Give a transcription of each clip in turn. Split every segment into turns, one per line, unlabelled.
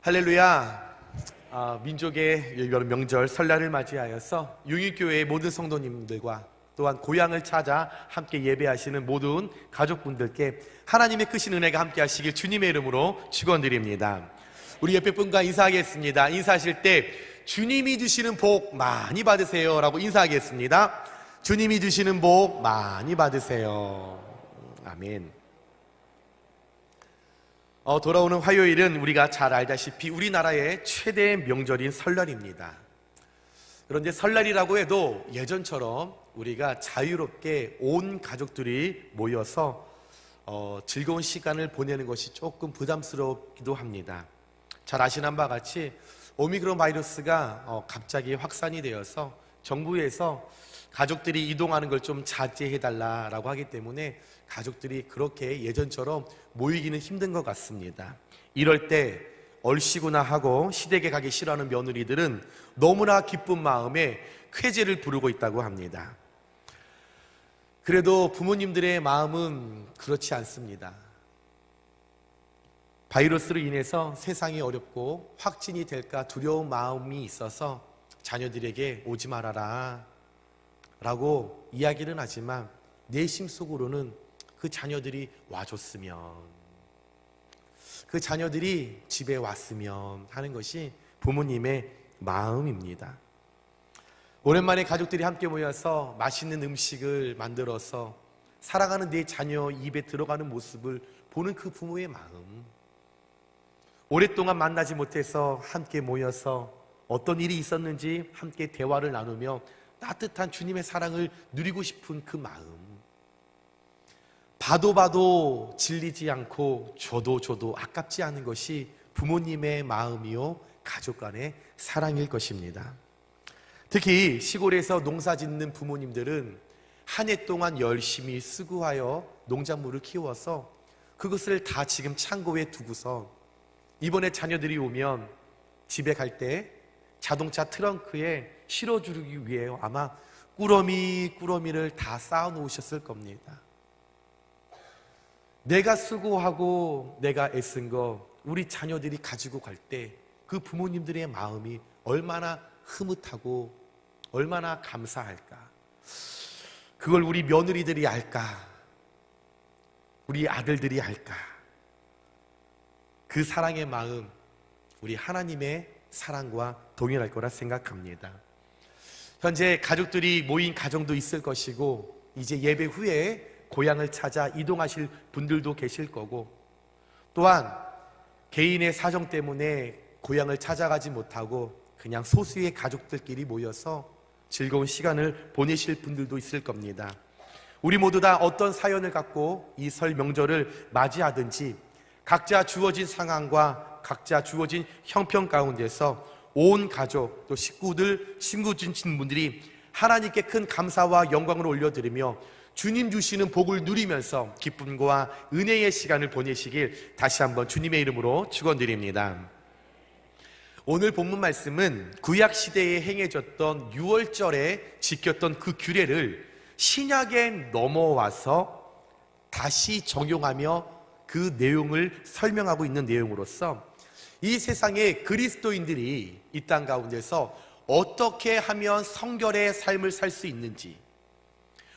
할렐루야. 민족의 여름 명절 설날을 맞이하여서 융일교회의 모든 성도님들과 또한 고향을 찾아 함께 예배하시는 모든 가족분들께 하나님의 크신 은혜가 함께 하시길 주님의 이름으로 축원드립니다. 우리 옆에 분과 인사하겠습니다. 인사하실 때 주님이 주시는 복 많이 받으세요 라고 인사하겠습니다. 주님이 주시는 복 많이 받으세요. 아멘. 돌아오는 화요일은 우리가 잘 알다시피 우리나라의 최대 명절인 설날입니다. 그런데 설날이라고 해도 예전처럼 우리가 자유롭게 온 가족들이 모여서 즐거운 시간을 보내는 것이 조금 부담스럽기도 합니다. 잘 아시는 바와 같이 오미크론 바이러스가 갑자기 확산이 되어서 정부에서 가족들이 이동하는 걸 좀 자제해달라고 하기 때문에 가족들이 그렇게 예전처럼 모이기는 힘든 것 같습니다. 이럴 때 얼씨구나 하고 시댁에 가기 싫어하는 며느리들은 너무나 기쁜 마음에 쾌재를 부르고 있다고 합니다. 그래도 부모님들의 마음은 그렇지 않습니다. 바이러스로 인해서 세상이 어렵고 확진이 될까 두려운 마음이 있어서 자녀들에게 오지 말아라 라고 이야기는 하지만 내심 속으로는 그 자녀들이 와줬으면, 그 자녀들이 집에 왔으면 하는 것이 부모님의 마음입니다. 오랜만에 가족들이 함께 모여서 맛있는 음식을 만들어서 사랑하는 내 자녀 입에 들어가는 모습을 보는 그 부모의 마음, 오랫동안 만나지 못해서 함께 모여서 어떤 일이 있었는지 함께 대화를 나누며 따뜻한 주님의 사랑을 누리고 싶은 그 마음, 봐도 질리지 않고 줘도 아깝지 않은 것이 부모님의 마음이요 가족 간의 사랑일 것입니다. 특히 시골에서 농사 짓는 부모님들은 한 해 동안 열심히 수고하여 농작물을 키워서 그것을 다 지금 창고에 두고서 이번에 자녀들이 오면 집에 갈 때 자동차 트렁크에 실어주기 위해 아마 꾸러미를 다 쌓아 놓으셨을 겁니다. 내가 수고하고 내가 애쓴 거 우리 자녀들이 가지고 갈 때 그 부모님들의 마음이 얼마나 흐뭇하고 얼마나 감사할까. 그걸 우리 며느리들이 알까, 우리 아들들이 알까. 그 사랑의 마음, 우리 하나님의 사랑과 동일할 거라 생각합니다. 현재 가족들이 모인 가정도 있을 것이고 이제 예배 후에 고향을 찾아 이동하실 분들도 계실 거고, 또한 개인의 사정 때문에 고향을 찾아가지 못하고 그냥 소수의 가족들끼리 모여서 즐거운 시간을 보내실 분들도 있을 겁니다. 우리 모두 다 어떤 사연을 갖고 이 설 명절을 맞이하든지 각자 주어진 상황과 각자 주어진 형편 가운데서 온 가족 또 식구들, 친구 분들이 하나님께 큰 감사와 영광을 올려드리며 주님 주시는 복을 누리면서 기쁨과 은혜의 시간을 보내시길 다시 한번 주님의 이름으로 축원드립니다. 오늘 본문 말씀은 구약 시대에 행해졌던 유월절에 지켰던 그 규례를 신약에 넘어와서 다시 적용하며 그 내용을 설명하고 있는 내용으로서 이 세상에 그리스도인들이 이 땅 가운데서 어떻게 하면 성결의 삶을 살 수 있는지,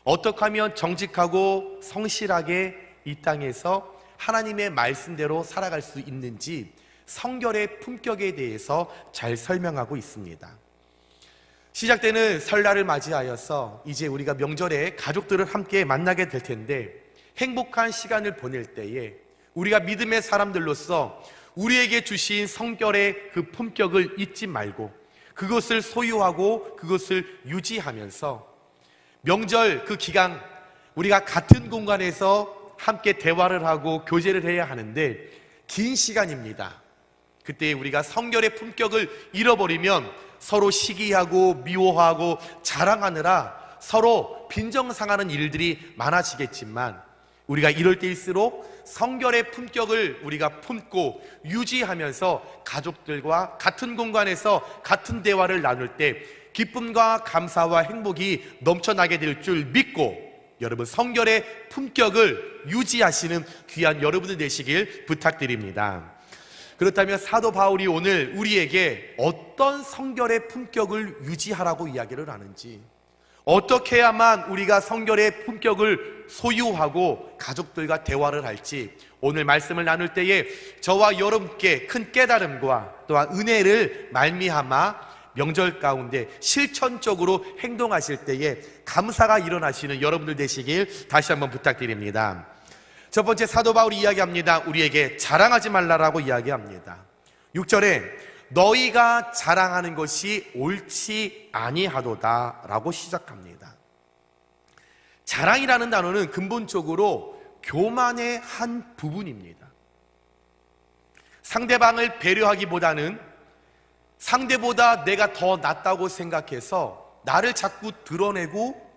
어떻게 하면 정직하고 성실하게 이 땅에서 하나님의 말씀대로 살아갈 수 있는지 성결의 품격에 대해서 잘 설명하고 있습니다. 시작되는 설날을 맞이하여서 이제 우리가 명절에 가족들을 함께 만나게 될 텐데, 행복한 시간을 보낼 때에 우리가 믿음의 사람들로서 우리에게 주신 성결의 그 품격을 잊지 말고 그것을 소유하고 그것을 유지하면서 명절 그 기간 우리가 같은 공간에서 함께 대화를 하고 교제를 해야 하는데 긴 시간입니다. 그때 우리가 성결의 품격을 잃어버리면 서로 시기하고 미워하고 자랑하느라 서로 빈정상하는 일들이 많아지겠지만, 우리가 이럴 때일수록 성결의 품격을 우리가 품고 유지하면서 가족들과 같은 공간에서 같은 대화를 나눌 때 기쁨과 감사와 행복이 넘쳐나게 될 줄 믿고, 여러분 성결의 품격을 유지하시는 귀한 여러분들 되시길 부탁드립니다. 그렇다면 사도 바울이 오늘 우리에게 어떤 성결의 품격을 유지하라고 이야기를 하는지, 어떻게 해야만 우리가 성결의 품격을 소유하고 가족들과 대화를 할지, 오늘 말씀을 나눌 때에 저와 여러분께 큰 깨달음과 또한 은혜를 말미암아 명절 가운데 실천적으로 행동하실 때에 감사가 일어나시는 여러분들 되시길 다시 한번 부탁드립니다. 첫 번째, 사도 바울이 이야기합니다. 우리에게 자랑하지 말라라고 이야기합니다. 6절에 너희가 자랑하는 것이 옳지 아니하도다 라고 시작합니다. 자랑이라는 단어는 근본적으로 교만의 한 부분입니다. 상대방을 배려하기보다는 상대보다 내가 더 낫다고 생각해서 나를 자꾸 드러내고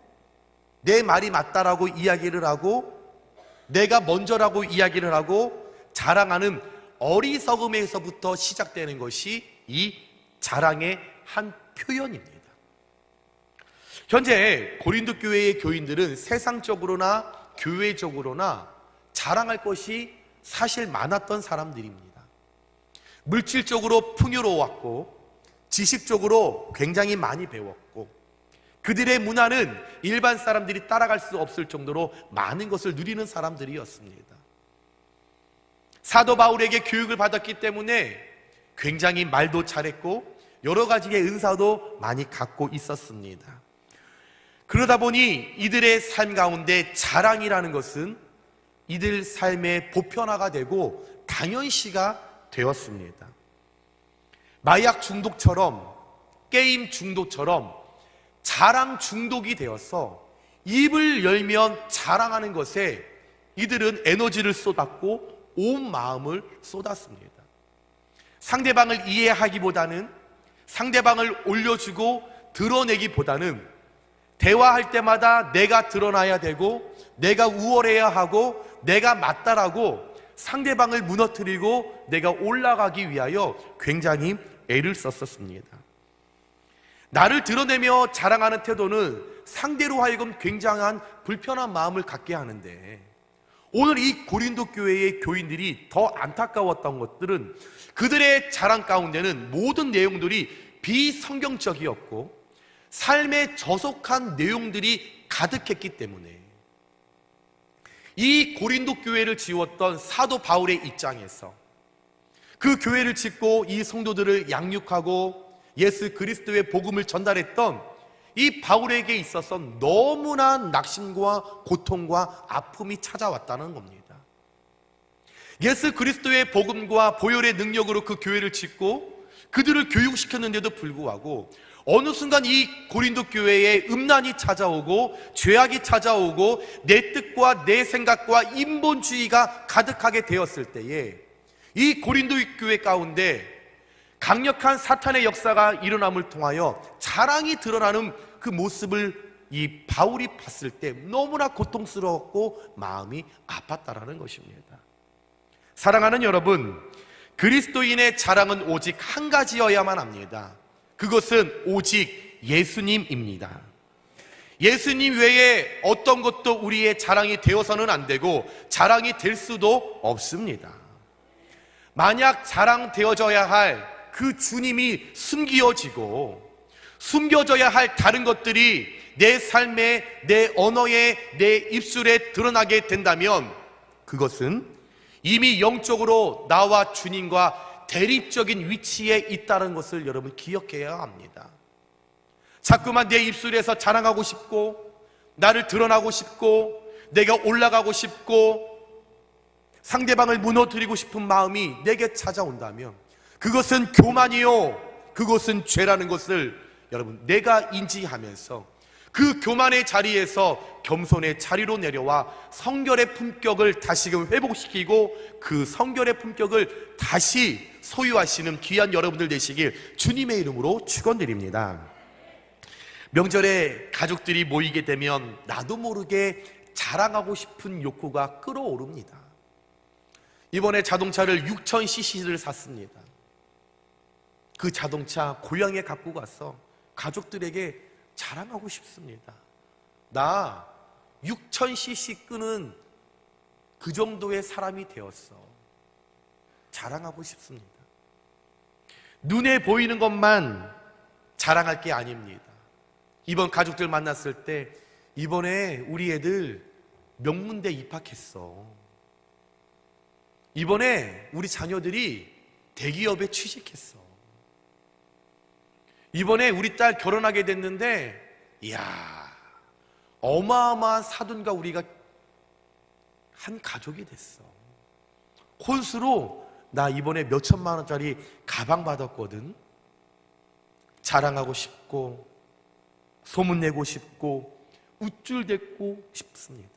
내 말이 맞다라고 이야기를 하고 내가 먼저라고 이야기를 하고 자랑하는 어리석음에서부터 시작되는 것이 이 자랑의 한 표현입니다. 현재 고린도 교회의 교인들은 세상적으로나 교회적으로나 자랑할 것이 사실 많았던 사람들입니다. 물질적으로 풍요로웠고 지식적으로 굉장히 많이 배웠고 그들의 문화는 일반 사람들이 따라갈 수 없을 정도로 많은 것을 누리는 사람들이었습니다. 사도 바울에게 교육을 받았기 때문에 굉장히 말도 잘했고 여러 가지의 은사도 많이 갖고 있었습니다. 그러다 보니 이들의 삶 가운데 자랑이라는 것은 이들 삶의 보편화가 되고 당연시가 되었습니다. 마약 중독처럼, 게임 중독처럼 자랑 중독이 되어서 입을 열면 자랑하는 것에 이들은 에너지를 쏟았고 온 마음을 쏟았습니다. 상대방을 이해하기보다는, 상대방을 올려주고 드러내기보다는 대화할 때마다 내가 드러나야 되고 내가 우월해야 하고 내가 맞다라고 상대방을 무너뜨리고 내가 올라가기 위하여 굉장히 애를 썼었습니다. 나를 드러내며 자랑하는 태도는 상대로 하여금 굉장한 불편한 마음을 갖게 하는데, 오늘 이 고린도 교회의 교인들이 더 안타까웠던 것들은 그들의 자랑 가운데는 모든 내용들이 비성경적이었고 삶에 저속한 내용들이 가득했기 때문에 이 고린도 교회를 지었던 사도 바울의 입장에서 그 교회를 짓고 이 성도들을 양육하고 예수 그리스도의 복음을 전달했던 이 바울에게 있어서 너무나 낙심과 고통과 아픔이 찾아왔다는 겁니다. 예수 그리스도의 복음과 보혈의 능력으로 그 교회를 짓고 그들을 교육시켰는데도 불구하고 어느 순간 이 고린도 교회에 음란이 찾아오고 죄악이 찾아오고 내 뜻과 내 생각과 인본주의가 가득하게 되었을 때에 이 고린도 교회 가운데 강력한 사탄의 역사가 일어남을 통하여 자랑이 드러나는 그 모습을 이 바울이 봤을 때 너무나 고통스러웠고 마음이 아팠다라는 것입니다. 사랑하는 여러분, 그리스도인의 자랑은 오직 한 가지여야만 합니다. 그것은 오직 예수님입니다. 예수님 외에 어떤 것도 우리의 자랑이 되어서는 안 되고 자랑이 될 수도 없습니다. 만약 자랑되어져야 할 그 주님이 숨겨져야 할 다른 것들이 내 삶에, 내 언어에, 내 입술에 드러나게 된다면 그것은 이미 영적으로 나와 주님과 대립적인 위치에 있다는 것을 여러분 기억해야 합니다. 자꾸만 내 입술에서 자랑하고 싶고 나를 드러나고 싶고 내가 올라가고 싶고 상대방을 무너뜨리고 싶은 마음이 내게 찾아온다면 그것은 교만이요, 그것은 죄라는 것을 여러분 내가 인지하면서 그 교만의 자리에서 겸손의 자리로 내려와 성결의 품격을 다시금 회복시키고 그 성결의 품격을 다시 소유하시는 귀한 여러분들 되시길 주님의 이름으로 축원드립니다. 명절에 가족들이 모이게 되면 나도 모르게 자랑하고 싶은 욕구가 끌어오릅니다. 이번에 자동차를 6000cc를 샀습니다. 그 자동차 고향에 갖고 가서 가족들에게 자랑하고 싶습니다. 나 6000cc 끄는 그 정도의 사람이 되었어. 자랑하고 싶습니다. 눈에 보이는 것만 자랑할 게 아닙니다. 이번 가족들 만났을 때 이번에 우리 애들 명문대 입학했어. 이번에 우리 자녀들이 대기업에 취직했어. 이번에 우리 딸 결혼하게 됐는데 이야, 어마어마한 사돈과 우리가 한 가족이 됐어. 혼수로 나 이번에 몇 천만 원짜리 가방 받았거든. 자랑하고 싶고 소문내고 싶고 우쭐댔고 싶습니다.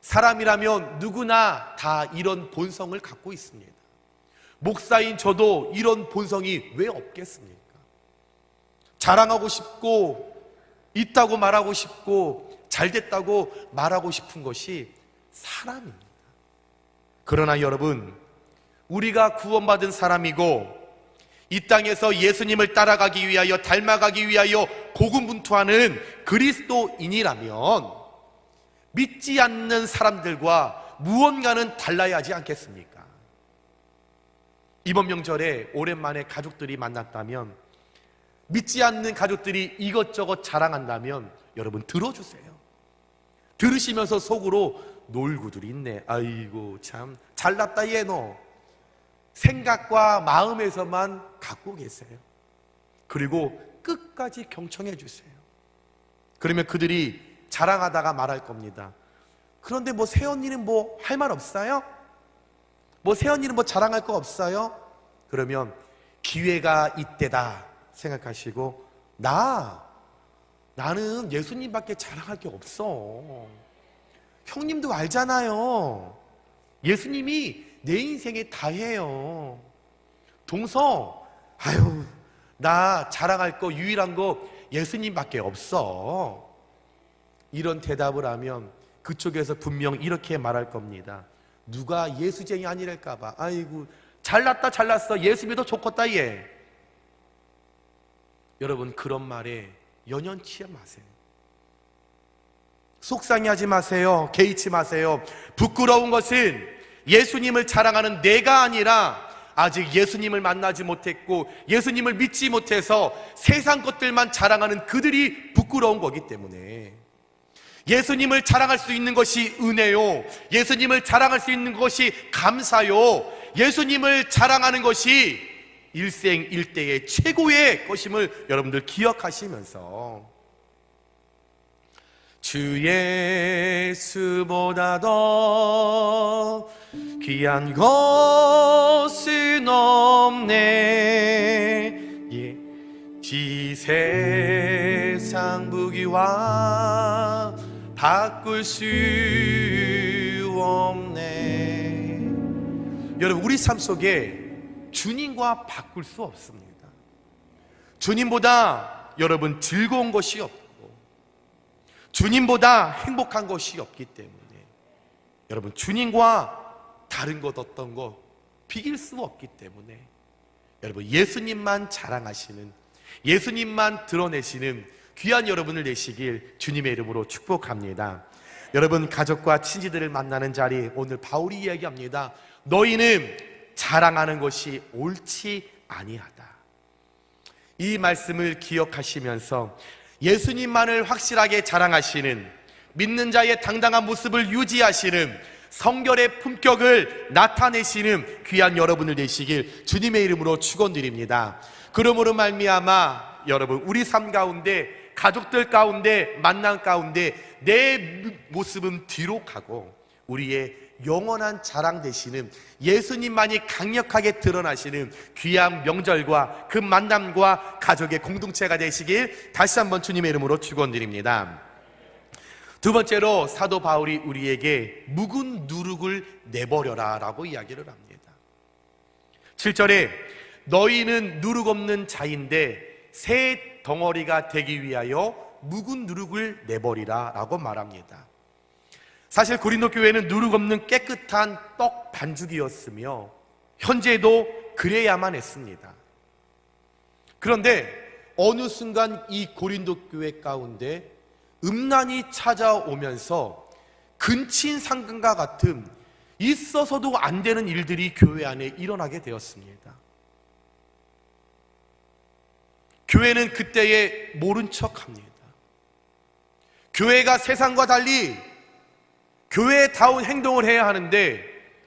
사람이라면 누구나 다 이런 본성을 갖고 있습니다. 목사인 저도 이런 본성이 왜 없겠습니까? 자랑하고 싶고 있다고 말하고 싶고 잘됐다고 말하고 싶은 것이 사람입니다. 그러나 여러분, 우리가 구원받은 사람이고 이 땅에서 예수님을 따라가기 위하여 닮아가기 위하여 고군분투하는 그리스도인이라면 믿지 않는 사람들과 무언가는 달라야 하지 않겠습니까? 이번 명절에 오랜만에 가족들이 만났다면, 믿지 않는 가족들이 이것저것 자랑한다면 여러분 들어주세요. 들으시면서 속으로 놀고들 있네, 아이고 참 잘났다 얘 너, 생각과 마음에서만 갖고 계세요. 그리고 끝까지 경청해 주세요. 그러면 그들이 자랑하다가 말할 겁니다. 그런데 뭐 새언니는 뭐 할 말 없어요? 뭐 새언니는 뭐 자랑할 거 없어요? 그러면 기회가 이때다 생각하시고, 나는 예수님밖에 자랑할 게 없어. 형님도 알잖아요. 예수님이 내 인생에 다예요. 동서, 아유, 나 자랑할 거 유일한 거 예수님밖에 없어. 이런 대답을 하면 그쪽에서 분명 이렇게 말할 겁니다. 누가 예수쟁이 아니랄까봐. 아이고 잘났다 잘났어, 예수 믿어 좋겠다 얘. 여러분, 그런 말에 연연치 마세요. 속상해하지 마세요. 개의치 마세요. 부끄러운 것은 예수님을 자랑하는 내가 아니라 아직 예수님을 만나지 못했고 예수님을 믿지 못해서 세상 것들만 자랑하는 그들이 부끄러운 거기 때문에, 예수님을 자랑할 수 있는 것이 은혜요, 예수님을 자랑할 수 있는 것이 감사요, 예수님을 자랑하는 것이 일생일대의 최고의 것임을 여러분들 기억하시면서, 주 예수보다 더 귀한 것은 없네. 예, 이 세상 부귀와 바꿀 수 없네. 여러분, 우리 삶 속에 주님과 바꿀 수 없습니다. 주님보다 여러분 즐거운 것이 없고 주님보다 행복한 것이 없기 때문에 여러분, 주님과 다른 것 어떤 거 비길 수 없기 때문에 여러분, 예수님만 자랑하시는, 예수님만 드러내시는 귀한 여러분을 되시길 주님의 이름으로 축복합니다. 여러분, 가족과 친지들을 만나는 자리, 오늘 바울이 이야기합니다. 너희는 자랑하는 것이 옳지 아니하다. 이 말씀을 기억하시면서 예수님만을 확실하게 자랑하시는, 믿는 자의 당당한 모습을 유지하시는, 성결의 품격을 나타내시는 귀한 여러분을 되시길 주님의 이름으로 축원드립니다. 그러므로 말미암아 여러분, 우리 삶 가운데, 가족들 가운데, 만남 가운데 내 모습은 뒤로 가고 우리의 영원한 자랑 되시는 예수님만이 강력하게 드러나시는 귀한 명절과 그 만남과 가족의 공동체가 되시길 다시 한번 주님의 이름으로 축원드립니다. 두 번째로 사도 바울이 우리에게 묵은 누룩을 내버려라 라고 이야기를 합니다. 7절에 너희는 누룩 없는 자인데 새 덩어리가 되기 위하여 묵은 누룩을 내버리라 라고 말합니다. 사실 고린도 교회는 누룩 없는 깨끗한 떡 반죽이었으며 현재도 그래야만 했습니다. 그런데 어느 순간 이 고린도 교회 가운데 음란이 찾아오면서 근친상간과 같은 있어서도 안 되는 일들이 교회 안에 일어나게 되었습니다. 교회는 그때에 모른 척합니다. 교회가 세상과 달리 교회다운 행동을 해야 하는데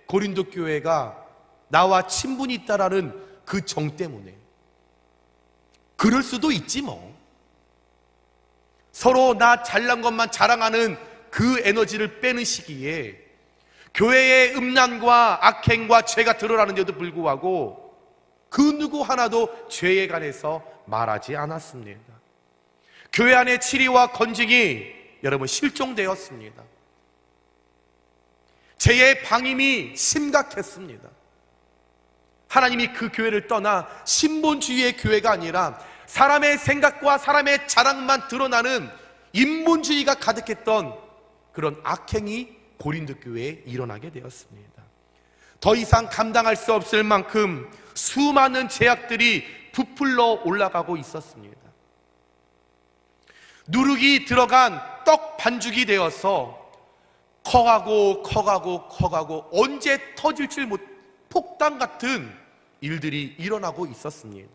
고린도 교회가 나와 친분이 있다라는 그 정 때문에 그럴 수도 있지 뭐. 서로 나 잘난 것만 자랑하는 그 에너지를 빼는 시기에 교회의 음란과 악행과 죄가 드러나는데도 불구하고 그 누구 하나도 죄에 관해서 말하지 않았습니다. 교회 안에 치리와 건증이 여러분 실종되었습니다. 죄의 방임이 심각했습니다. 하나님이 그 교회를 떠나 신본주의의 교회가 아니라 사람의 생각과 사람의 자랑만 드러나는 인본주의가 가득했던 그런 악행이 고린도 교회에 일어나게 되었습니다. 더 이상 감당할 수 없을 만큼 수많은 죄악들이 부풀러 올라가고 있었습니다. 누룩이 들어간 떡 반죽이 되어서 커가고 언제 터질지 못 폭탄 같은 일들이 일어나고 있었습니다.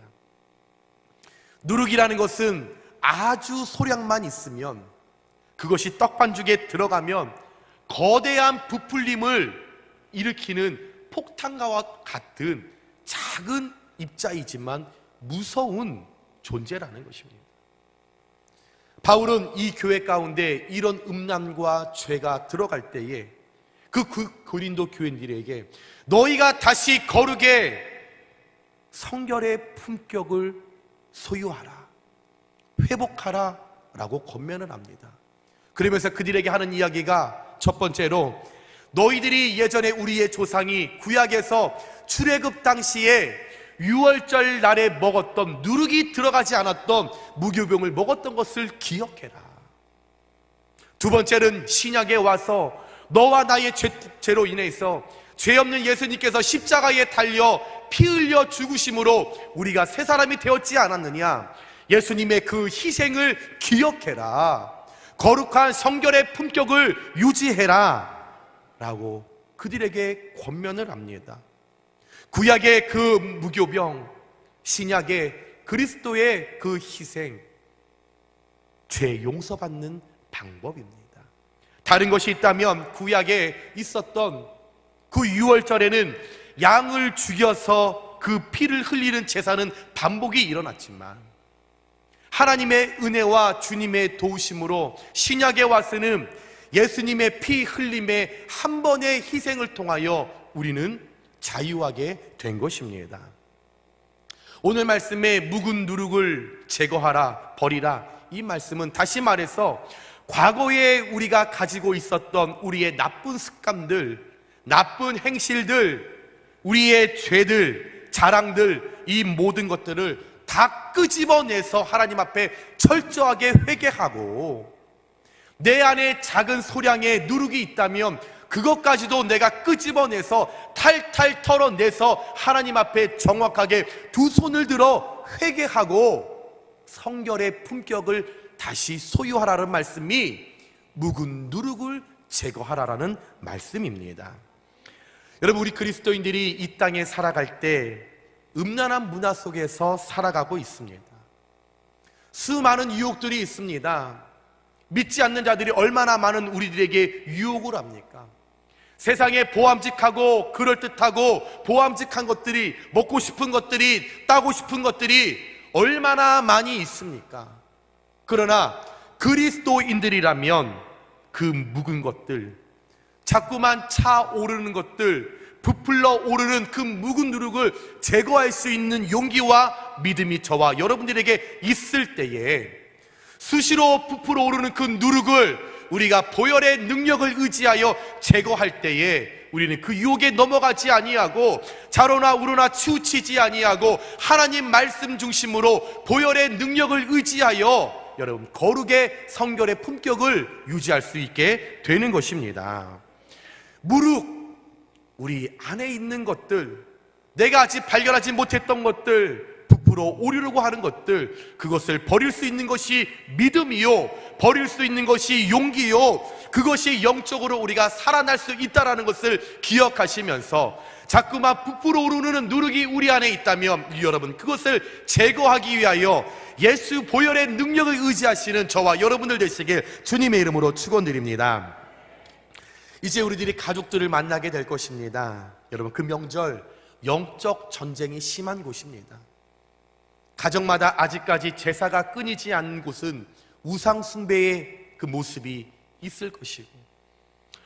누룩이라는 것은 아주 소량만 있으면 그것이 떡반죽에 들어가면 거대한 부풀림을 일으키는 폭탄과 같은 작은 입자이지만 무서운 존재라는 것입니다. 바울은 이 교회 가운데 이런 음란과 죄가 들어갈 때에 그 고린도 교인들에게 너희가 다시 거룩의 성결의 품격을 소유하라, 회복하라 라고 권면을 합니다. 그러면서 그들에게 하는 이야기가 첫 번째로 너희들이 예전에 우리의 조상이 구약에서 출애굽 당시에 유월절 날에 먹었던 누룩이 들어가지 않았던 무교병을 먹었던 것을 기억해라. 두 번째는 신약에 와서 너와 나의 죄로 인해서 죄 없는 예수님께서 십자가에 달려 피 흘려 죽으심으로 우리가 새 사람이 되었지 않았느냐. 예수님의 그 희생을 기억해라. 거룩한 성결의 품격을 유지해라 라고 그들에게 권면을 합니다. 구약의 그 무교병, 신약의 그리스도의 그 희생, 죄 용서받는 방법입니다. 다른 것이 있다면 구약에 있었던 그 유월절에는 양을 죽여서 그 피를 흘리는 제사는 반복이 일어났지만 하나님의 은혜와 주님의 도우심으로 신약에 와서는 예수님의 피 흘림의 한 번의 희생을 통하여 우리는 자유하게 된 것입니다. 오늘 말씀에 묵은 누룩을 제거하라, 버리라, 이 말씀은 다시 말해서 과거에 우리가 가지고 있었던 우리의 나쁜 습관들, 나쁜 행실들, 우리의 죄들, 자랑들, 이 모든 것들을 다 끄집어내서 하나님 앞에 철저하게 회개하고 내 안에 작은 소량의 누룩이 있다면 그것까지도 내가 끄집어내서 탈탈 털어내서 하나님 앞에 정확하게 두 손을 들어 회개하고 성결의 품격을 다시 소유하라는 말씀이 묵은 누룩을 제거하라라는 말씀입니다. 여러분, 우리 그리스도인들이 이 땅에 살아갈 때 음란한 문화 속에서 살아가고 있습니다. 수많은 유혹들이 있습니다. 믿지 않는 자들이 얼마나 많은 우리들에게 유혹을 합니까? 세상에 보암직하고 그럴듯하고 보암직한 것들이, 먹고 싶은 것들이, 따고 싶은 것들이 얼마나 많이 있습니까? 그러나 그리스도인들이라면 그 묵은 것들, 자꾸만 차오르는 것들, 부풀러 오르는 그 묵은 누룩을 제거할 수 있는 용기와 믿음이 저와 여러분들에게 있을 때에 수시로 부풀어 오르는 그 누룩을 우리가 보혈의 능력을 의지하여 제거할 때에 우리는 그 유혹에 넘어가지 아니하고 자로나 우로나 치우치지 아니하고 하나님 말씀 중심으로 보혈의 능력을 의지하여 여러분 거룩의 성결의 품격을 유지할 수 있게 되는 것입니다. 무룩, 우리 안에 있는 것들, 내가 아직 발견하지 못했던 것들, 부풀어 오르려고 하는 것들, 그것을 버릴 수 있는 것이 믿음이요, 버릴 수 있는 것이 용기요, 그것이 영적으로 우리가 살아날 수 있다는 것을 기억하시면서 자꾸만 부풀어 오르는 누룩이 우리 안에 있다면 여러분, 그것을 제거하기 위하여 예수 보혈의 능력을 의지하시는 저와 여러분들 되시길 주님의 이름으로 축원드립니다. 이제 우리들이 가족들을 만나게 될 것입니다. 여러분, 그 명절 영적 전쟁이 심한 곳입니다. 가정마다 아직까지 제사가 끊이지 않는 곳은 우상 숭배의 그 모습이 있을 것이고,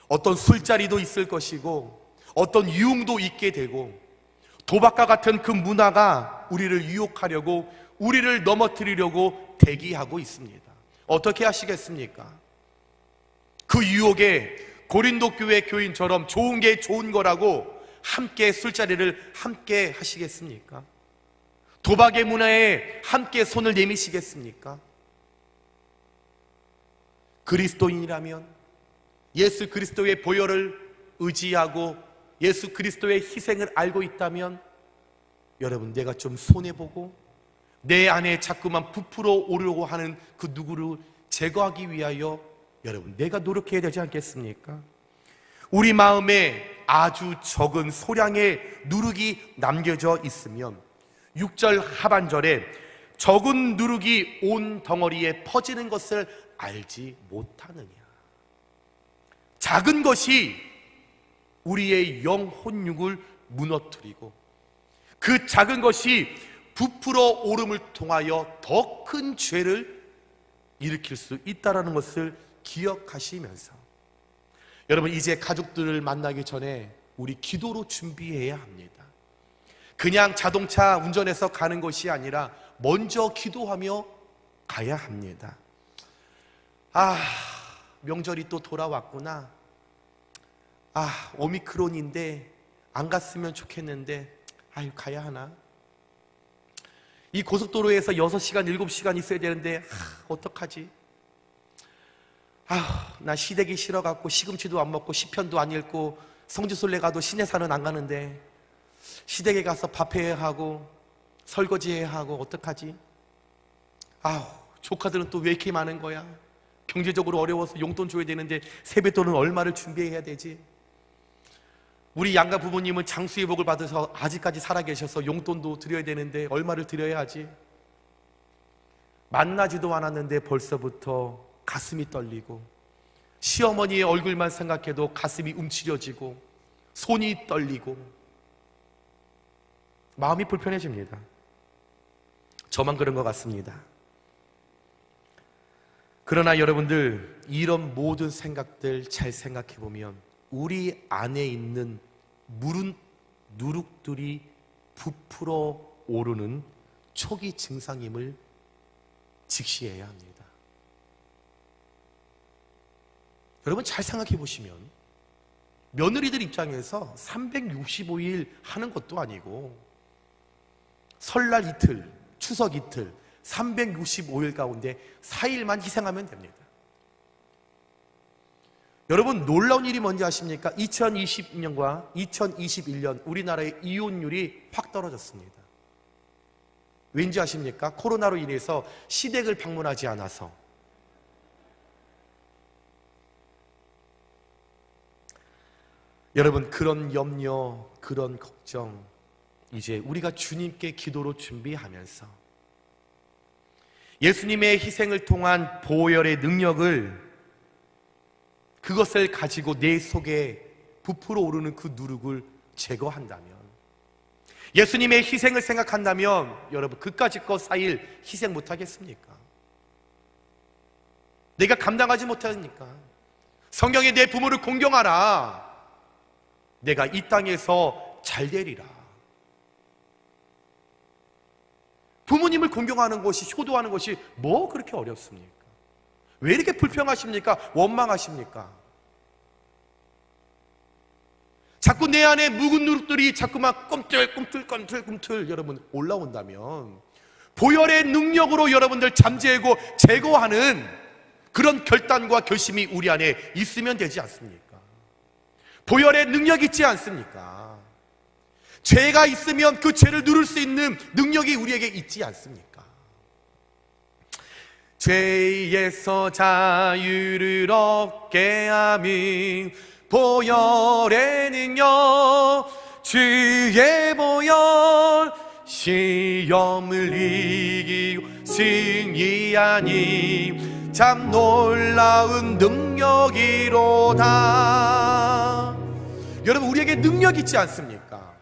어떤 술자리도 있을 것이고, 어떤 유흥도 있게 되고, 도박과 같은 그 문화가 우리를 유혹하려고, 우리를 넘어뜨리려고 대기하고 있습니다. 어떻게 하시겠습니까? 그 유혹에 고린도 교회 교인처럼 좋은 게 좋은 거라고 함께 술자리를 함께 하시겠습니까? 도박의 문화에 함께 손을 내미시겠습니까? 그리스도인이라면, 예수 그리스도의 보혈을 의지하고 예수 그리스도의 희생을 알고 있다면, 여러분, 내가 좀 손해보고 내 안에 자꾸만 부풀어 오르려고 하는 그 누구를 제거하기 위하여 여러분, 내가 노력해야 되지 않겠습니까? 우리 마음에 아주 적은 소량의 누룩이 남겨져 있으면 6절 하반절에 적은 누룩이 온 덩어리에 퍼지는 것을 알지 못하느냐. 작은 것이 우리의 영혼육을 무너뜨리고 그 작은 것이 부풀어 오름을 통하여 더 큰 죄를 일으킬 수 있다는 것을 기억하시면서, 여러분, 이제 가족들을 만나기 전에 우리 기도로 준비해야 합니다. 그냥 자동차 운전해서 가는 것이 아니라 먼저 기도하며 가야 합니다. 명절이 또 돌아왔구나. 오미크론인데 안 갔으면 좋겠는데 가야 하나? 이 고속도로에서 6시간, 7시간 있어야 되는데 어떡하지? 나 시댁이 싫어갖고 시금치도 안 먹고 시편도 안 읽고 성지순례 가도 시내산은 안 가는데 시댁에 가서 밥해야 하고 설거지해야 하고 어떡하지? 조카들은 또 왜 이렇게 많은 거야? 경제적으로 어려워서 용돈 줘야 되는데 세뱃돈은 얼마를 준비해야 되지? 우리 양가 부모님은 장수의 복을 받으셔서 아직까지 살아계셔서 용돈도 드려야 되는데 얼마를 드려야 하지? 만나지도 않았는데 벌써부터 가슴이 떨리고, 시어머니의 얼굴만 생각해도 가슴이 움츠려지고 손이 떨리고 마음이 불편해집니다. 저만 그런 것 같습니다. 그러나 여러분들, 이런 모든 생각들 잘 생각해 보면 우리 안에 있는 무른 누룩들이 부풀어 오르는 초기 증상임을 직시해야 합니다. 여러분, 잘 생각해 보시면 며느리들 입장에서 365일 하는 것도 아니고 설날 이틀, 추석 이틀, 365일 가운데 4일만 희생하면 됩니다. 여러분, 놀라운 일이 뭔지 아십니까? 2020년과 2021년 우리나라의 이혼율이 확 떨어졌습니다. 왠지 아십니까? 코로나로 인해서 시댁을 방문하지 않아서. 여러분, 그런 염려, 그런 걱정, 이제 우리가 주님께 기도로 준비하면서 예수님의 희생을 통한 보혈의 능력을, 그것을 가지고 내 속에 부풀어 오르는 그 누룩을 제거한다면, 예수님의 희생을 생각한다면 여러분, 그까짓 것 4일 희생 못하겠습니까? 내가 감당하지 못하니까. 성경에 내 부모를 공경하라. 내가 이 땅에서 잘 되리라. 부모님을 공경하는 것이, 효도하는 것이 뭐 그렇게 어렵습니까? 왜 이렇게 불평하십니까? 원망하십니까? 자꾸 내 안에 묵은 누룩들이 자꾸만 꿈틀꿈틀 여러분 올라온다면, 보혈의 능력으로 여러분들 잠재우고 제거하는 그런 결단과 결심이 우리 안에 있으면 되지 않습니까? 보혈의 능력 있지 않습니까? 죄가 있으면 그 죄를 누를 수 있는 능력이 우리에게 있지 않습니까? 죄에서 자유를 얻게 하민 보혈의 능력, 주의 보혈, 시험을 이기고 승리하니 참 놀라운 능력이로다. 여러분, 우리에게 능력이 있지 않습니까?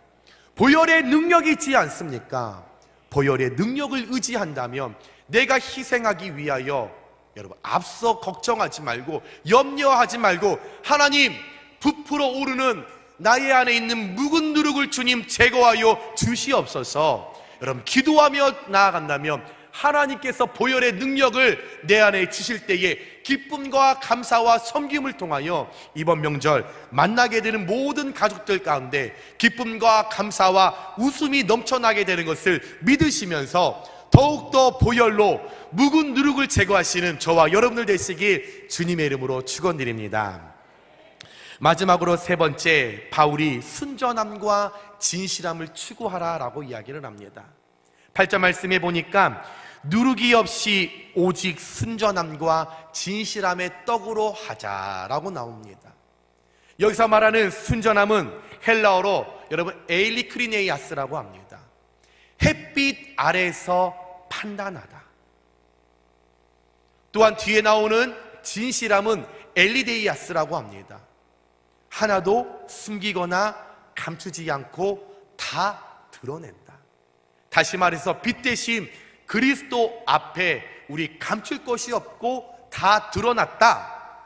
보혈의 능력이 있지 않습니까? 보혈의 능력을 의지한다면 내가 희생하기 위하여, 여러분, 앞서 걱정하지 말고 염려하지 말고 하나님, 부풀어 오르는 나의 안에 있는 묵은 누룩을 주님 제거하여 주시옵소서. 여러분, 기도하며 나아간다면 하나님께서 보혈의 능력을 내 안에 주실 때에 기쁨과 감사와 섬김을 통하여 이번 명절 만나게 되는 모든 가족들 가운데 기쁨과 감사와 웃음이 넘쳐나게 되는 것을 믿으시면서 더욱더 보혈로 묵은 누룩을 제거하시는 저와 여러분들 되시길 주님의 이름으로 축원드립니다. 마지막으로 세 번째, 바울이 순전함과 진실함을 추구하라라고 이야기를 합니다. 8절 말씀에 보니까 누룩이 없이 오직 순전함과 진실함의 떡으로 하자라고 나옵니다. 여기서 말하는 순전함은 헬라어로 여러분 에일리크리네이아스라고 합니다. 햇빛 아래서 판단하다. 또한 뒤에 나오는 진실함은 엘리데이아스라고 합니다. 하나도 숨기거나 감추지 않고 다 드러낸다. 다시 말해서 빛 대신 그리스도 앞에 우리 감출 것이 없고 다 드러났다.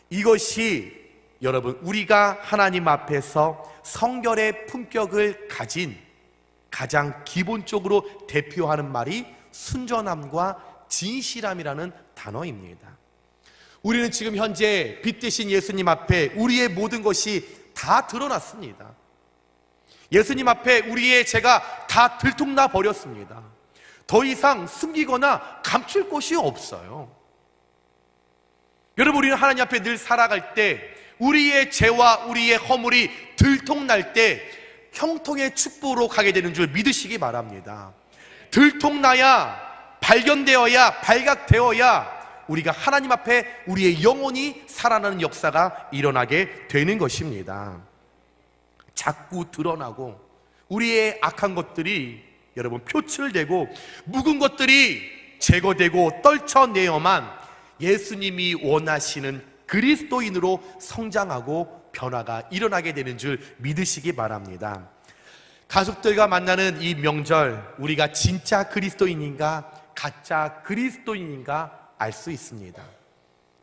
이것이 여러분 우리가 하나님 앞에서 성결의 품격을 가진 가장 기본적으로 대표하는 말이 순전함과 진실함이라는 단어입니다. 우리는 지금 현재 빛 대신 예수님 앞에 우리의 모든 것이 다 드러났습니다. 예수님 앞에 우리의 죄가 다 들통나 버렸습니다. 더 이상 숨기거나 감출 곳이 없어요. 여러분, 우리는 하나님 앞에 늘 살아갈 때 우리의 죄와 우리의 허물이 들통날 때 형통의 축복으로 가게 되는 줄 믿으시기 바랍니다. 들통나야, 발견되어야, 발각되어야 우리가 하나님 앞에 우리의 영혼이 살아나는 역사가 일어나게 되는 것입니다. 자꾸 드러나고 우리의 악한 것들이 여러분 표출되고 묵은 것들이 제거되고 떨쳐내어만 예수님이 원하시는 그리스도인으로 성장하고 변화가 일어나게 되는 줄 믿으시기 바랍니다. 가족들과 만나는 이 명절, 우리가 진짜 그리스도인인가 가짜 그리스도인인가 알 수 있습니다.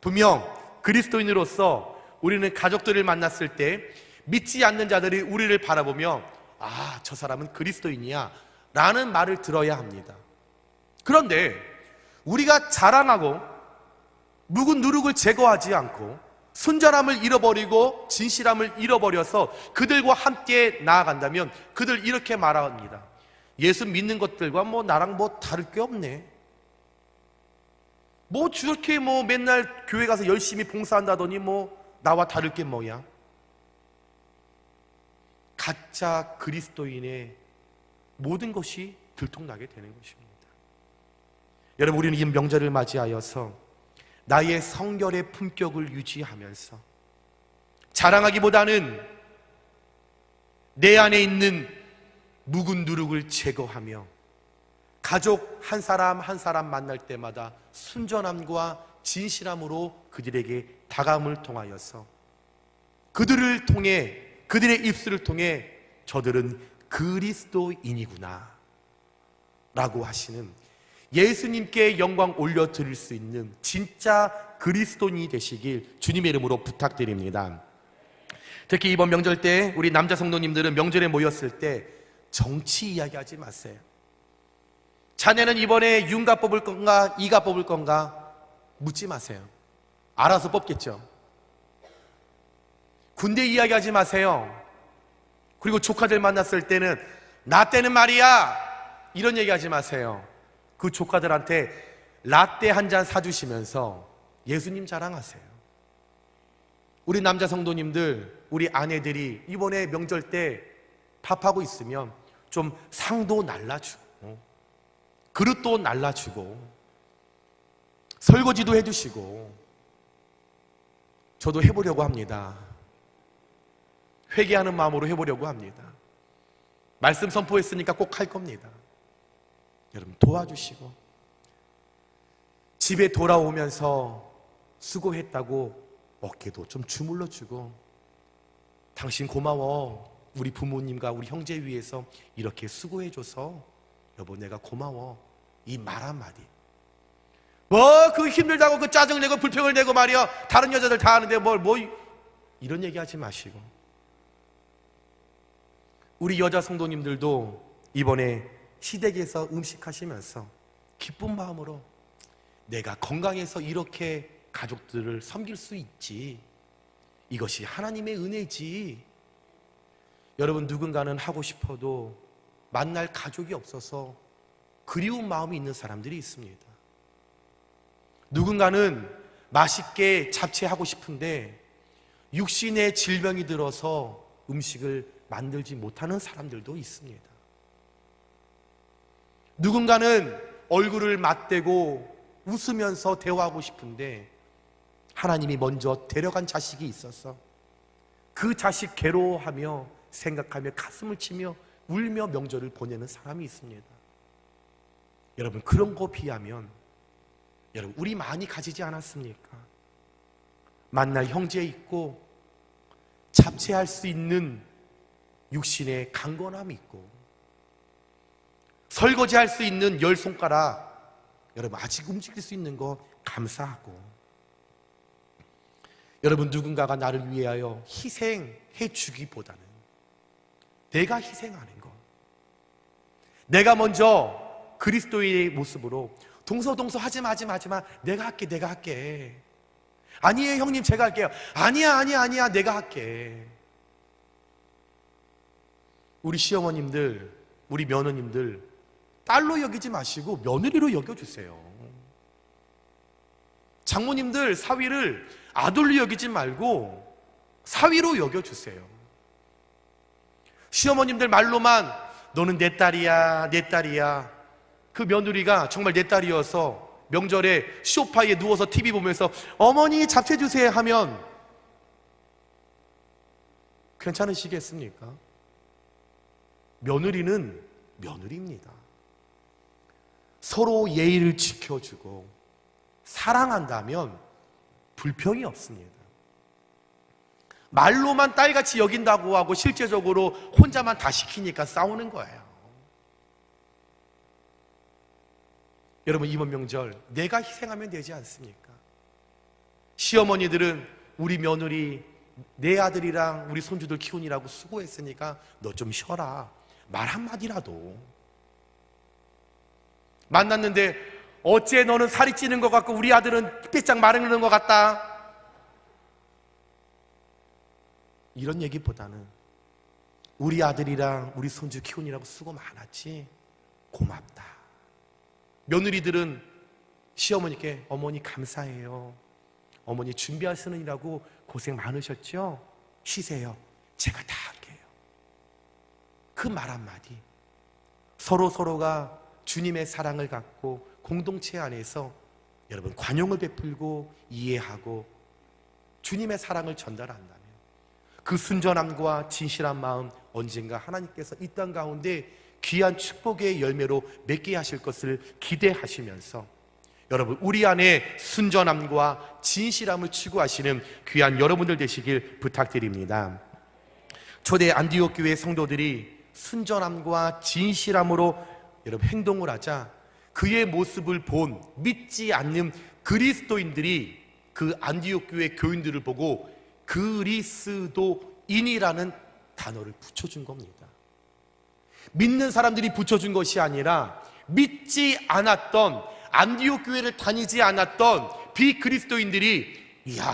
분명 그리스도인으로서 우리는 가족들을 만났을 때 믿지 않는 자들이 우리를 바라보며 아, 저 사람은 그리스도인이야 라는 말을 들어야 합니다. 그런데 우리가 자랑하고 묵은 누룩을 제거하지 않고 순전함을 잃어버리고 진실함을 잃어버려서 그들과 함께 나아간다면 그들 이렇게 말합니다. 예수 믿는 것들과 나랑 다를 게 없네. 저렇게 맨날 교회 가서 열심히 봉사한다더니 나와 다를 게 뭐야? 가짜 그리스도인의 모든 것이 들통나게 되는 것입니다. 여러분, 우리는 이 명절을 맞이하여서 나의 성결의 품격을 유지하면서 자랑하기보다는 내 안에 있는 묵은 누룩을 제거하며 가족 한 사람 한 사람 만날 때마다 순전함과 진실함으로 그들에게 다가옴을 통하여서 그들을 통해, 그들의 입술을 통해 저들은 그리스도인이구나 라고 하시는 예수님께 영광 올려드릴 수 있는 진짜 그리스도인이 되시길 주님의 이름으로 부탁드립니다. 특히 이번 명절 때 우리 남자 성도님들은 명절에 모였을 때 정치 이야기하지 마세요. 자네는 이번에 윤가 뽑을 건가 이가 뽑을 건가 묻지 마세요. 알아서 뽑겠죠. 군대 이야기하지 마세요. 그리고 조카들 만났을 때는 나 때는 말이야 이런 얘기하지 마세요. 그 조카들한테 라떼 한 잔 사주시면서 예수님 자랑하세요. 우리 남자 성도님들, 우리 아내들이 이번에 명절 때 밥하고 있으면 좀 상도 날라주고 그릇도 날라주고 설거지도 해주시고 저도 해보려고 합니다. 회개하는 마음으로 해보려고 합니다. 말씀 선포했으니까 꼭 할 겁니다. 여러분 도와주시고 집에 돌아오면서 수고했다고 어깨도 좀 주물러주고 당신 고마워. 우리 부모님과 우리 형제 위해서 이렇게 수고해줘서 여보 내가 고마워. 이 말 한마디. 그 힘들다고 그 짜증내고 불평을 내고 말이야. 다른 여자들 다 하는데 이런 얘기 하지 마시고 우리 여자 성도님들도 이번에 시댁에서 음식하시면서 기쁜 마음으로 내가 건강해서 이렇게 가족들을 섬길 수 있지. 이것이 하나님의 은혜지. 여러분 누군가는 하고 싶어도 만날 가족이 없어서 그리운 마음이 있는 사람들이 있습니다. 누군가는 맛있게 잡채하고 싶은데 육신의 질병이 들어서 음식을 만들지 못하는 사람들도 있습니다. 누군가는 얼굴을 맞대고 웃으면서 대화하고 싶은데 하나님이 먼저 데려간 자식이 있어서 그 자식 괴로워하며 생각하며 가슴을 치며 울며 명절을 보내는 사람이 있습니다. 여러분 그런 거 비하면 여러분 우리 많이 가지지 않았습니까? 만날 형제 있고 잡채할 수 있는 육신의 강건함이 있고 설거지할 수 있는 10손가락 여러분 아직 움직일 수 있는 거 감사하고 여러분 누군가가 나를 위하여 희생해 주기보다는 내가 희생하는 것 내가 먼저 그리스도의 모습으로 동서동서 하지마 내가 할게 아니에요 형님 제가 할게요 아니야 내가 할게 우리 시어머님들 우리 며느님들 딸로 여기지 마시고 며느리로 여겨주세요. 장모님들 사위를 아들로 여기지 말고 사위로 여겨주세요. 시어머님들 말로만 너는 내 딸이야 그 며느리가 정말 내 딸이어서 명절에 소파에 누워서 TV 보면서 어머니 잡채 주세요 하면 괜찮으시겠습니까? 며느리는 며느리입니다. 서로 예의를 지켜주고 사랑한다면 불평이 없습니다. 말로만 딸같이 여긴다고 하고 실제적으로 혼자만 다 시키니까 싸우는 거예요. 여러분 이번 명절 내가 희생하면 되지 않습니까? 시어머니들은 우리 며느리 내 아들이랑 우리 손주들 키우느라고 수고했으니까 너 좀 쉬어라 말 한마디라도. 만났는데 어째 너는 살이 찌는 것 같고 우리 아들은 빼짝 마르는 것 같다 이런 얘기보다는 우리 아들이랑 우리 손주 키우느라고 수고 많았지 고맙다. 며느리들은 시어머니께 어머니 감사해요 어머니 준비하시느라고 고생 많으셨죠? 쉬세요 제가 다 할게요. 그 말 한마디 서로가 주님의 사랑을 갖고 공동체 안에서 여러분 관용을 베풀고 이해하고 주님의 사랑을 전달한다면 그 순전함과 진실한 마음 언젠가 하나님께서 이 땅 가운데 귀한 축복의 열매로 맺게 하실 것을 기대하시면서 여러분 우리 안에 순전함과 진실함을 추구하시는 귀한 여러분들 되시길 부탁드립니다. 초대 안디옥 교회 성도들이 순전함과 진실함으로 여러분 행동을 하자 그의 모습을 본 믿지 않는 그리스도인들이 그 안디옥 교회 교인들을 보고 그리스도인이라는 단어를 붙여준 겁니다. 믿는 사람들이 붙여준 것이 아니라 믿지 않았던 안디옥 교회를 다니지 않았던 비그리스도인들이 이야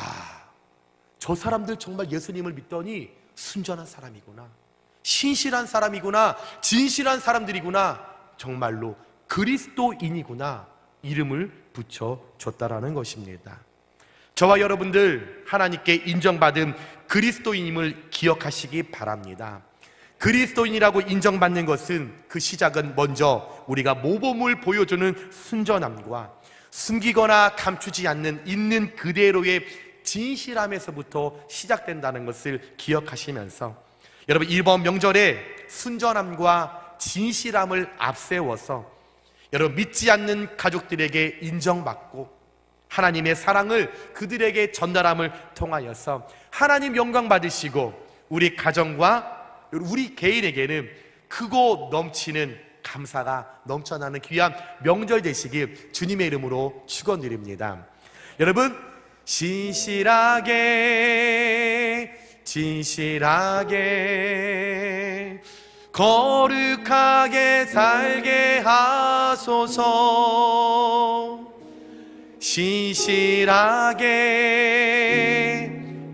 저 사람들 정말 예수님을 믿더니 순전한 사람이구나 신실한 사람이구나 진실한 사람들이구나 정말로 그리스도인이구나 이름을 붙여줬다라는 것입니다. 저와 여러분들 하나님께 인정받은 그리스도인임을 기억하시기 바랍니다. 그리스도인이라고 인정받는 것은 그 시작은 먼저 우리가 모범을 보여주는 순전함과 숨기거나 감추지 않는 있는 그대로의 진실함에서부터 시작된다는 것을 기억하시면서, 여러분 이번 명절에 순전함과 진실함을 앞세워서 여러분 믿지 않는 가족들에게 인정받고 하나님의 사랑을 그들에게 전달함을 통하여서 하나님 영광 받으시고 우리 가정과 우리 개인에게는 크고 넘치는 감사가 넘쳐나는 귀한 명절 되시길 주님의 이름으로 축원드립니다. 여러분, 진실하게 진실하게 거룩하게 살게 하소서. 진실하게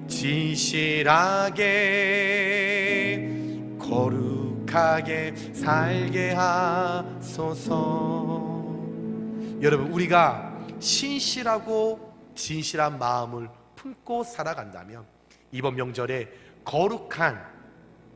진실하게 거룩하게 살게 하소서. 여러분, 우리가 신실하고 진실한 마음을 품고 살아간다면 이번 명절에 거룩한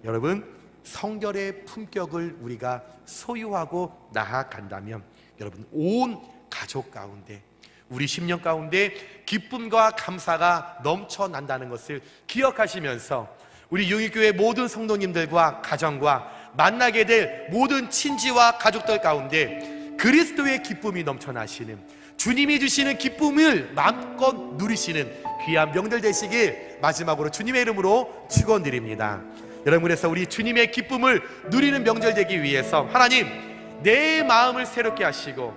여러분 성결의 품격을 우리가 소유하고 나아간다면 여러분 온 가족 가운데 우리 10년 가운데 기쁨과 감사가 넘쳐난다는 것을 기억하시면서 우리 용인교회 모든 성도님들과 가정과 만나게 될 모든 친지와 가족들 가운데 그리스도의 기쁨이 넘쳐나시는, 주님이 주시는 기쁨을 마음껏 누리시는 귀한 명절 되시길 마지막으로 주님의 이름으로 축원드립니다. 여러분, 그래서 우리 주님의 기쁨을 누리는 명절 되기 위해서 하나님, 내 마음을 새롭게 하시고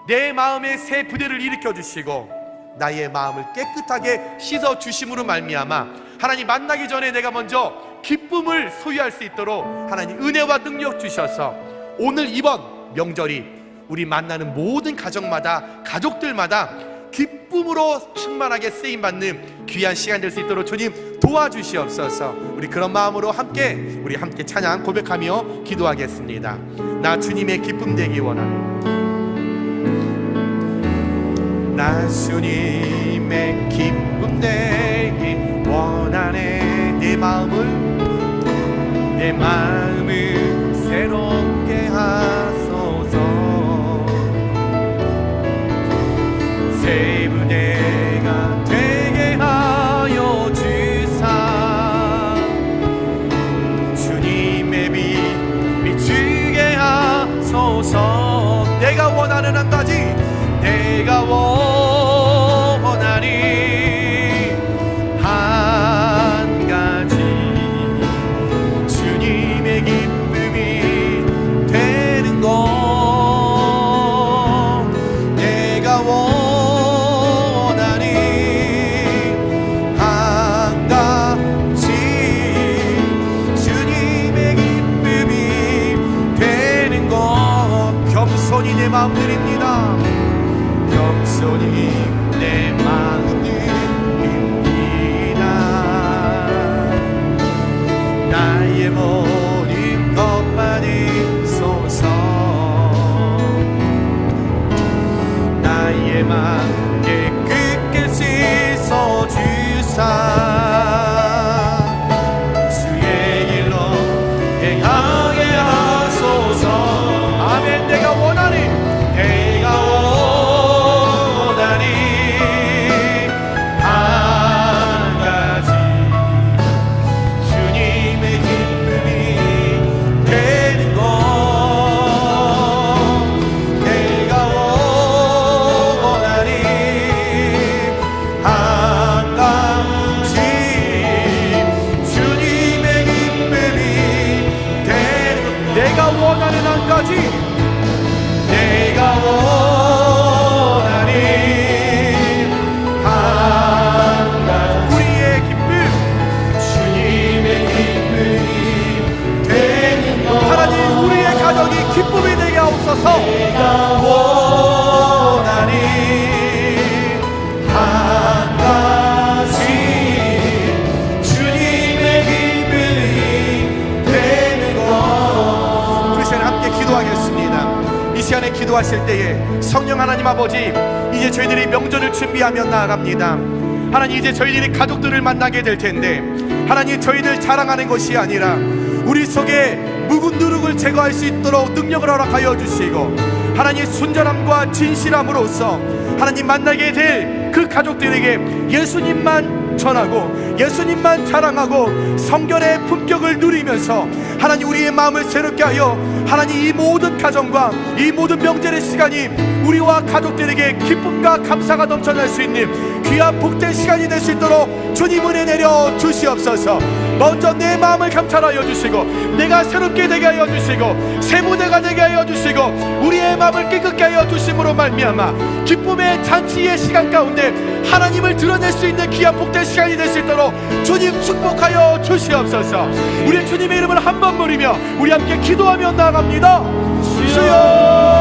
내 마음에 새 부대를 일으켜 주시고 나의 마음을 깨끗하게 씻어 주심으로 말미암아 하나님 만나기 전에 내가 먼저 기쁨을 소유할 수 있도록 하나님 은혜와 능력 주셔서 오늘 이번 명절이 우리 만나는 모든 가정마다 가족들마다 기쁨으로 충만하게 쓰임받는 귀한 시간 될 수 있도록 주님 도와주시옵소서. 우리 그런 마음으로 우리 함께 찬양 고백하며 기도하겠습니다. 나 주님의 기쁨 되기 원하네. 나 주님의 기쁨 되기 원하네. 내 마음을 새롭게 하소서. 새 부대가 되게 하여 주사. 주님의 빛 비추게 하소서. 내가 원하는 한 가지, 내가 원하니 한 가지, 주님의 기쁨이 되는 것. 내가 원하니 한 가지, 주님의 기쁨이 되는 것. 겸손히 내 마음 드립니다. 겸손히 내 마음 드립니다. 나의 모든 것만 있소서. 나의 마음 깨끗게 씻어주사. 주의 길로 행하게 하소서. 아멘. 내가 원하니 기쁨이 되게 하옵소서. 내가 원하니 한 가지, 주님의 기쁨이 되는 것. 우리 시간에 함께 기도하겠습니다. 이 시간에 기도하실 때에 성령 하나님 아버지, 이제 저희들이 명절을 준비하며 나아갑니다. 하나님, 이제 저희들이 가족들을 만나게 될 텐데 하나님, 저희들 자랑하는 것이 아니라 우리 속에 묵은 누룩을 제거할 수 있도록 능력을 허락하여 주시고, 하나님 순전함과 진실함으로써 하나님 만나게 될 그 가족들에게 예수님만 전하고 예수님만 자랑하고 성결의 품격을 누리면서 하나님 우리의 마음을 새롭게 하여 하나님 이 모든 가정과 이 모든 명절의 시간이 우리와 가족들에게 기쁨과 감사가 넘쳐날 수 있는 귀한 복된 시간이 될 수 있도록 주님 은혜 내려 주시옵소서. 먼저 내 마음을 감찰하여 주시고 내가 새롭게 되게 하여 주시고 새 무대가 되게 하여 주시고 우리의 마음을 깨끗게 하여 주심으로 말미암아 기쁨의 잔치의 시간 가운데 하나님을 드러낼 수 있는 귀한 복된 시간이 될 수 있도록 주님 축복하여 주시옵소서. 우리 주님의 이름을 한 번 부르며 우리 함께 기도하며 나아갑니다. 주여